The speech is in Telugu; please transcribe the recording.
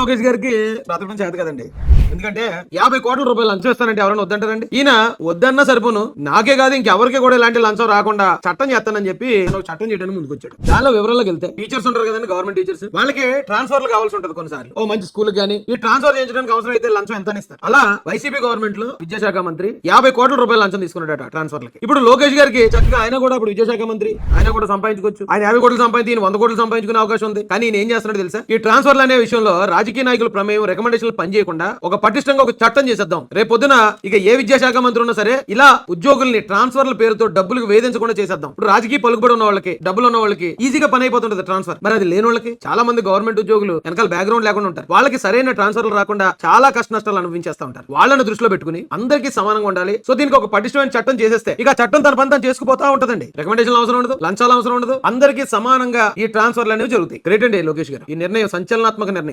లోకేష్ గారికి బ్రతకడం చేత కదండి. ఎందుకంటే 50 కోట్ల రూపాయలు లంచం ఇస్తానంటే ఎవరైనా వద్దంటారండి? ఈయన వద్దన్నా సరిపోను, నాకే కాదు ఇంకెవరికి కూడా ఇలాంటి లంచం రాకుండా చట్టం చేస్తానని చెప్పి ఒక చట్టం చేయడానికి ముందుకు వచ్చాడు. దానిలో వివరాల్లోకి వెళ్తే టీచర్స్ ఉంటారు కదండి, గవర్నమెంట్ టీచర్స్, వాళ్ళకి ట్రాన్స్ఫర్లు కావాల్సి ఉంటుంది కొన్నిసార్లు. ఓ మంచి స్కూల్ కానీ ఈ ట్రాన్స్ఫర్ చేయించడానికి అవసరం అయితే లంచం ఎంత ఇస్తారు. అలా వైసీపీ గవర్నమెంట్ లో విద్యాశాఖ మంత్రి 50 కోట్ల రూపాయలు లంచం తీసుకున్నాడట ట్రాన్స్ఫర్లకి. ఇప్పుడు లోకేష్ గారికి చక్కగా ఆయన కూడా ఇప్పుడు విద్యాశాఖ మంత్రి, ఆయన కూడా సంపాదించుకోవచ్చు. ఆయన 50 కోట్లు సంపాదించి 100 కోట్లు సంపాదించుకునే అవకాశం ఉంది. కానీ ఈయన ఏం చేస్తున్నాడు తెలుసా? ఈ ట్రాన్స్ఫర్లు అనే విషయంలో రాజకీయ నాయకుల ప్రమేయం, రికమెండేషన్లు పనిచేయకుండా ఒక పటిష్టంగా ఒక చట్టం చేసేద్దాం. రేపు పొద్దున ఇక ఏ విద్యాశాఖ మంత్రి ఉన్నా సరే ఇలా ఉద్యోగుల్ని ట్రాన్స్ఫర్ల పేరుతో డబ్బులకు వేధించకుండా చేసేద్దాం. ఇప్పుడు రాజకీయ పలుకుబడి ఉన్న వాళ్ళకి, డబ్బులు ఉన్న వాళ్ళకి ఈజీగా పని అయిపోతుంటది ట్రాన్స్ఫర్. మరి అది లేని వాళ్ళకి, చాలా మంది గవర్నమెంట్ ఉద్యోగులు వెనకాల బ్యాక్గ్రౌండ్ లేకుండా ఉంటారు. వాళ్ళకి సరైన ట్రాన్స్ఫర్లు రాకుండా చాలా కష్ట నష్టాలు అనుభవించేస్తా ఉంటారు. వాళ్ళని దృష్టిలో పెట్టుకుని అందరికీ సమానంగా ఉండాలి. సో దీనికి ఒక పటిష్టమైన చట్టం చేసేస్తే ఇక చట్టం తన పని తను చేసుకుపోతా ఉంటదండి. రికమెండేషన్ అవసరం ఉండదు, లంచాలు అవసరం ఉండదు, అందరికీ సమానంగా ఈ ట్రాన్స్ఫర్లు అనేవి జరుగుతాయి. గ్రేట్ అండి లోకేష్ గారు. ఈ నిర్ణయం సంచలనాత్మక నిర్ణయం.